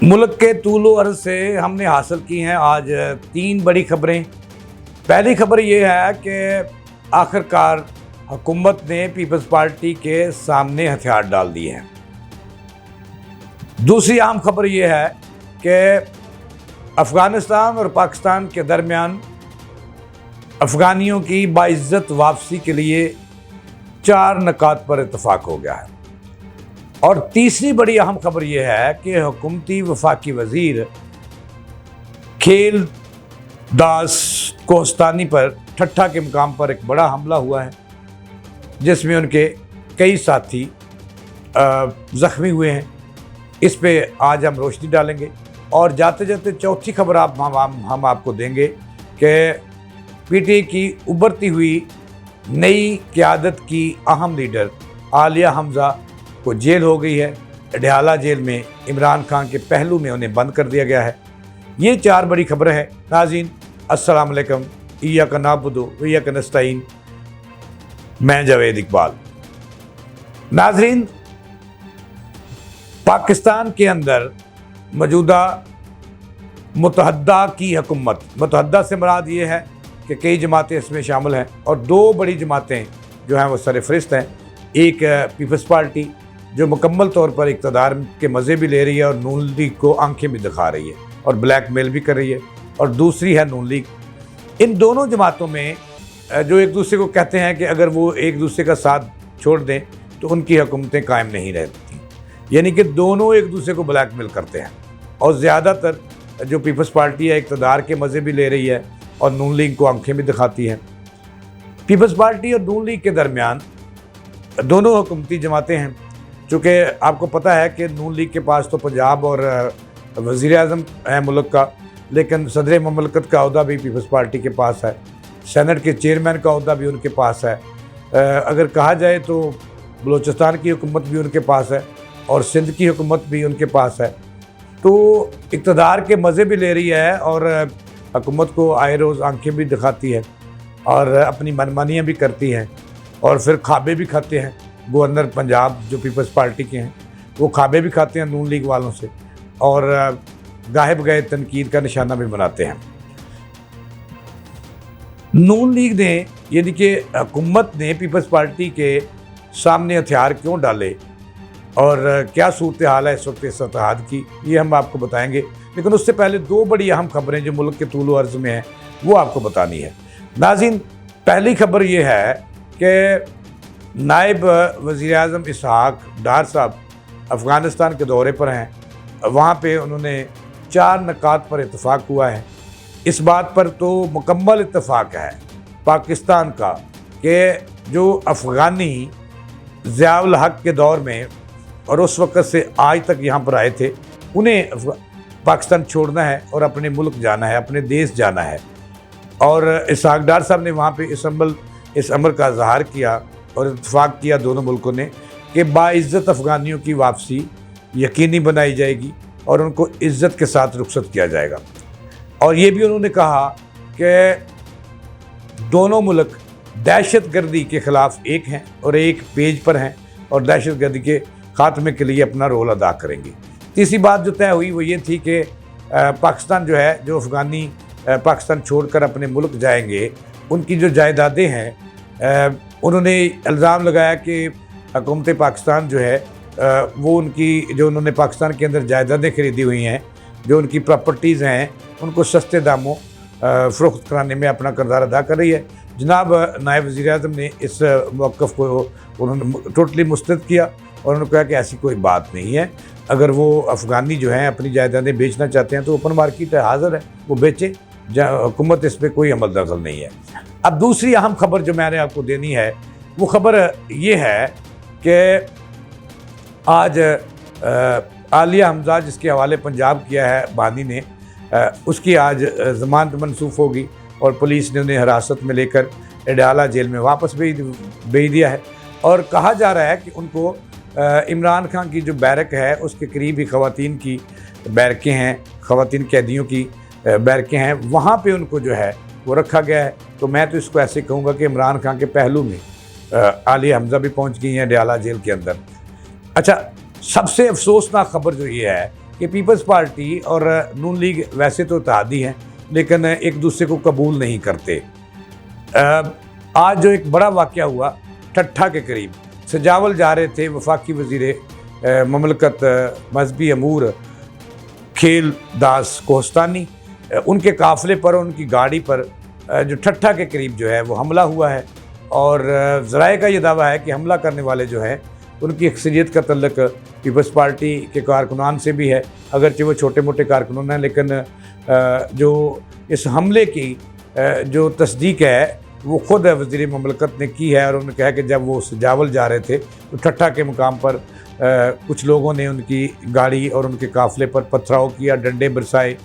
मुल्क के तूलो अर्ज़ से हमने हासिल की हैं आज 3 बड़ी खबरें। पहली खबर ये है कि आखिरकार हुकूमत ने पीपल्स पार्टी के सामने हथियार डाल दिए हैं। दूसरी अहम खबर ये है कि अफ़गानिस्तान और पाकिस्तान के दरमियान अफ़गानियों की बाइज़्ज़त वापसी के लिए 4 नुकात पर इत्तफ़ाक हो गया है। और तीसरी बड़ी अहम खबर यह है कि हुकूमती वफाकी वज़ीर खेल दास कोहस्तानी पर ठट्ठा के मुकाम पर एक बड़ा हमला हुआ है, जिसमें उनके कई साथी ज़ख्मी हुए हैं। इस पे आज हम रोशनी डालेंगे और जाते जाते चौथी खबर हम आपको देंगे कि पीटीआई की उभरती हुई नई क़यादत की अहम लीडर आलिया हमज़ा को जेल हो गई है। अडयाला जेल में इमरान खान के पहलू में उन्हें बंद कर दिया गया है। ये 4 बड़ी खबरें हैं। नाज़रीन अस्सलाम वालेकुम, इय्याका नअबुदु व इय्याका नस्तईन। मैं जावेद इकबाल। नाज़रीन, पाकिस्तान के अंदर मौजूदा मुतहद्दा की हुकूमत, मुतहद्दा से मुराद ये है कि कई जमातें इसमें शामिल हैं और 2 बड़ी जमातें जो हैं वो सरफ़हरिस्त हैं। एक पीपल्स पार्टी जो मुकम्मल तौर पर इक़्तिदार के मज़े भी ले रही है और नून लीग को आंखें भी दिखा रही है और ब्लैकमेल भी कर रही है, और दूसरी है नून लीग। इन दोनों जमातों में जो एक दूसरे को कहते हैं कि अगर वो एक दूसरे का साथ छोड़ दें तो उनकी हुकूमतें कायम नहीं रहती, यानी कि दोनों एक दूसरे को ब्लैकमेल करते हैं। और ज़्यादातर जो पीपल्स पार्टी है इक़्तिदार के मज़े भी ले रही है और नून लीग को आंखें भी दिखाती हैं। पीपल्स पार्टी और नून लीग के दरमियान दोनों हुकूमती जमातें हैं। चूँकि आपको पता है कि नून लीग के पास तो पंजाब और वज़ीर आज़म है मुल्क का, लेकिन सदर ममलकत का अहदा भी पीपल्स पार्टी के पास है, सेनेट के चेयरमैन का अहदा भी उनके पास है। अगर कहा जाए तो बलूचिस्तान की हुकूमत भी उनके पास है और सिंध की हुकूमत भी उनके पास है। तो इक़्तिदार के मज़े भी ले रही है और हुकूमत को आए रोज़ आंखें भी दिखाती है और अपनी मनमानियाँ भी करती हैं और फिर खाबे भी खाते हैं। गवर्नर पंजाब जो पीपल्स पार्टी के हैं वो खाबे भी खाते हैं नून लीग वालों से और गाहे बगैर तनकीद का निशाना भी बनाते हैं। नून लीग ने, यानी कि हुकूमत ने पीपल्स पार्टी के सामने हथियार क्यों डाले और क्या सूरत हाल है इस वक्त इस इत्तेहाद की, ये हम आपको बताएंगे। लेकिन उससे पहले 2 बड़ी अहम खबरें जो मुल्क के तूलो अर्ज़ में हैं वो आपको बतानी है। नाज़रीन, पहली खबर ये है कि नायब वज़ीर आज़म इसहाक़ डार साहब अफ़गानिस्तान के दौरे पर हैं। वहाँ पे उन्होंने 4 नुकात पर इत्तफ़ाक हुआ है। इस बात पर तो मुकम्मल इत्तफ़ाक है पाकिस्तान का कि जो अफ़गानी ज़िया-उल हक़ के दौर में और उस वक़्त से आज तक यहाँ पर आए थे, उन्हें पाकिस्तान छोड़ना है और अपने मुल्क जाना है, अपने देश जाना है। और इसहाक़ डार साहब ने वहाँ पे इस अमर का इज़हार किया और इत्तफ़ाक किया दोनों मुल्कों ने कि बाइज़्ज़त अफ़गानियों की वापसी यकीनी बनाई जाएगी और उनको इज़्ज़त के साथ रुख़सत किया जाएगा। और ये भी उन्होंने कहा कि दोनों मुल्क दहशतगर्दी के ख़िलाफ़ एक हैं और एक पेज पर हैं और दहशतगर्दी के ख़ात्मे के लिए अपना रोल अदा करेंगे। तीसरी बात जो तय हुई वो ये थी कि पाकिस्तान जो है, जो अफ़गानी पाकिस्तान छोड़कर अपने मुल्क जाएंगे, उनकी जो जायदादें हैं, उन्होंने इल्ज़ाम लगाया कि हुकूमत पाकिस्तान जो है वो उनकी जो उन्होंने पाकिस्तान के अंदर जायदादें खरीदी हुई हैं, जो उनकी प्रॉपर्टीज़ हैं, उनको सस्ते दामों फ़रोख्त कराने में अपना किरदार अदा कर रही है। जनाब नायब वज़ीर आज़म ने इस मौक़िफ़ को उन्होंने टोटली मुस्तरद किया और उन्होंने कहा कि ऐसी कोई बात नहीं है। अगर वो अफ़गानी जो हैं अपनी जायदादें बेचना चाहते हैं तो ओपन मार्केट है, हाज़िर है, वो बेचें, हुकूमत इस पर कोई अमल दखल नहीं है। अब दूसरी अहम खबर जो मैंने आपको देनी है वो खबर ये है कि आज आलिया हमज़ा, जिसके हवाले पंजाब किया है बानी ने, उसकी आज ज़मानत मनसूख होगी और पुलिस ने उन्हें हिरासत में लेकर अडयाला जेल में वापस भेज दिया है। और कहा जा रहा है कि उनको इमरान खान की जो बैरक है उसके करीब ही ख़वातीन की बैरकें हैं, ख़वातीन कैदियों की बैरकें हैं, वहाँ पे उनको जो है वो रखा गया है। तो मैं तो इसको ऐसे कहूँगा कि इमरान खान के पहलू में आलिया हमज़ा भी पहुँच गई हैं अडयाला जेल के अंदर। अच्छा, सबसे अफसोसनाक खबर जो ये है कि पीपल्स पार्टी और नून लीग वैसे तो इत्तेहादी हैं, लेकिन एक दूसरे को कबूल नहीं करते। आज जो एक बड़ा वाक़या हुआ ठट्ठा के करीब, सजावल जा रहे थे वफाकी वज़ीर ममलकत मजहबी अमूर खेल दास कोहस्तानी, उनके काफ़िले पर, उनकी गाड़ी पर जो ठट्ठा के करीब जो है वो हमला हुआ है। और ज़राए का ये दावा है कि हमला करने वाले जो है उनकी अक्सरियत का तल्लुक़ पीपल्स पार्टी के कारकुनान से भी है, अगरचे वो छोटे मोटे कारकुनान हैं, लेकिन जो इस हमले की जो तस्दीक है वो ख़ुद वज़ीर ममलकत ने की है। और उन्होंने कहा कि जब वो सजावल जा रहे थे तो ठट्ठा के मुकाम पर कुछ लोगों ने उनकी गाड़ी और उनके काफ़िले पर पथराव किया, डंडे बरसाए,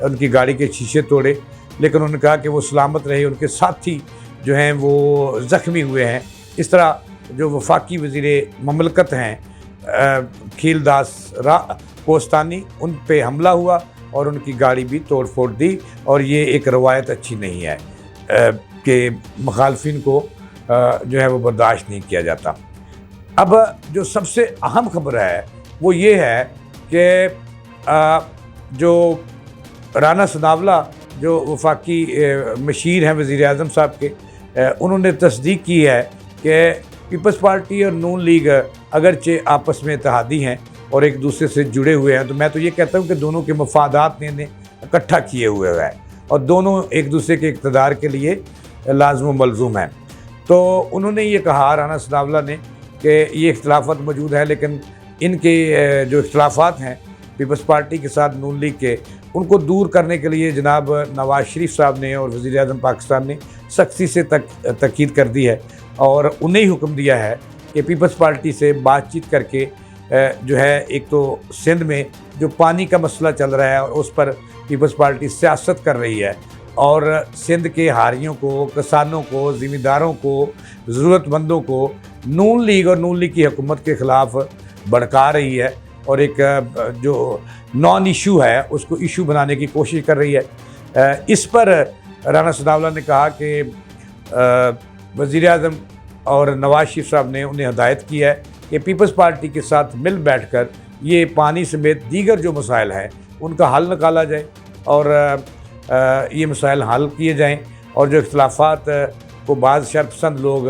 उनकी गाड़ी के शीशे तोड़े, लेकिन उन्होंने कहा कि वो सलामत रहे, उनके साथी जो हैं वो ज़ख्मी हुए हैं। इस तरह जो वफाकी वज़ीर ममलकत हैं खीलदास कोहस्तानी, उन पे हमला हुआ और उनकी गाड़ी भी तोड़ फोड़ दी। और ये एक रवायत अच्छी नहीं है कि मुखालफिन को जो है वो बर्दाश्त नहीं किया जाता। अब जो सबसे अहम खबर है वो ये है कि जो राना सनावला जो वफाकी मशीर हैं वज़ीर आज़म साहब के, उन्होंने तस्दीक की है कि पीपल्स पार्टी और नून लीग अगरचे आपस में इत्तेहादी हैं और एक दूसरे से जुड़े हुए हैं, तो मैं तो ये कहता हूँ कि दोनों के मफादात ने इन्हें इकट्ठा किए हुए हैं और दोनों एक दूसरे के इक़्तिदार के लिए लाज़िम मलज़ूम हैं। तो उन्होंने ये कहा, राना सनावला ने, कि ये इख्तिलाफ़ात मौजूद हैं, लेकिन इनके जो इख्तिलाफ़ात हैं पीपल्स पार्टी के साथ नून लीग के, उनको दूर करने के लिए जनाब नवाज़ शरीफ साहब ने और वज़ीर आज़म पाकिस्तान ने सख्ती से तकीद कर दी है और उन्हें ही हुक्म दिया है कि पीपल्स पार्टी से बातचीत करके जो है, एक तो सिंध में जो पानी का मसला चल रहा है और उस पर पीपल्स पार्टी सियासत कर रही है और सिंध के हारियों को, किसानों को, ज़िम्मेदारों को, ज़रूरतमंदों को नून लीग और नून लीग की हुकूमत के ख़िलाफ़ भड़का रही है और एक जो नॉन इशू है उसको इशू बनाने की कोशिश कर रही है। इस पर राना सनावला ने कहा कि वज़ीर आज़म और नवाज़ शरीफ साहब ने उन्हें हदायत की है कि पीपल्स पार्टी के साथ मिल बैठकर ये पानी समेत दीगर जो मसाइल हैं उनका हल निकाला जाए और ये मसाइल हल किए जाएं और जो इख्तिलाफ़ात को बाज़ शरपसंद लोग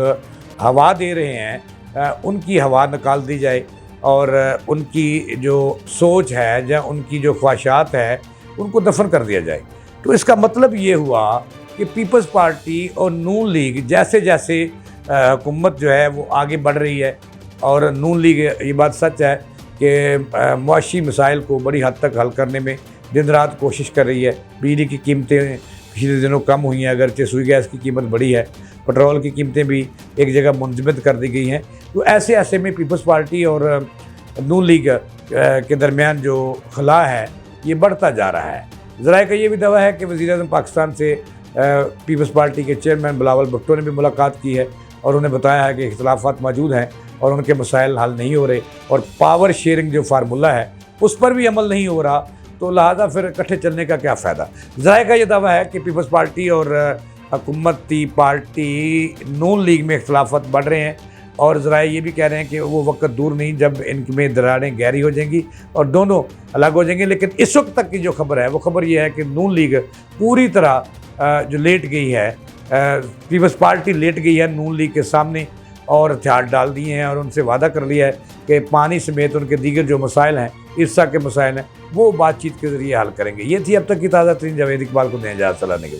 हवा दे रहे हैं उनकी हवा निकाल दी जाए और उनकी जो सोच है या उनकी जो ख्वाहिशात है उनको दफन कर दिया जाए। तो इसका मतलब ये हुआ कि पीपल्स पार्टी और नून लीग जैसे जैसे हुकूमत जो है वो आगे बढ़ रही है और नून लीग, ये बात सच है कि मुआशी मसाइल को बड़ी हद तक हल करने में दिन रात कोशिश कर रही है। बिजली की कीमतें पिछले दिनों कम हुई हैं, अगरचे सुई गैस की कीमत बढ़ी है, पेट्रोल की कीमतें भी एक जगह मुंजमद कर दी गई हैं। तो ऐसे में पीपल्स पार्टी और नून लीग के दरमियान जो खला है ये बढ़ता जा रहा है। ज़राए का ये भी दावा है कि वज़ीर आज़म पाकिस्तान से पीपल्स पार्टी के चेयरमैन बिलावल भुट्टो ने भी मुलाकात की है और उन्हें बताया है कि इख्तिलाफ़ात मौजूद हैं और उनके मसाइल हल नहीं हो रहे और पावर शेयरिंग जो फार्मूला है उस पर भी अमल नहीं हो रहा, तो लिहाजा फिर इकट्ठे चलने का क्या फ़ायदा। ज़राए का ये दावा है कि पीपल्स पार्टी और हुकूमती पार्टी नून लीग में इख्तिलाफ़ात बढ़ रहे हैं और ज़राए ये भी कह रहे हैं कि वो वक्त दूर नहीं जब इनमें दरारें गहरी हो जाएंगी और दोनों अलग हो जाएंगे। लेकिन इस वक्त तक की जो खबर है वो खबर ये है कि नून लीग पूरी तरह जो लेट गई है, पीपल्स पार्टी लेट गई है नून लीग के सामने और हथियार डाल दिए हैं और उनसे वादा कर लिया है कि पानी समेत उनके दीगर जो मसाइल हैं, इर्सा के मसाइल हैं, वो बातचीत के ज़रिए हल करेंगे। ये थी अब तक की ताज़ा तरीन। जावेद इकबाल को दें इजाज़त, सलाह के बाद।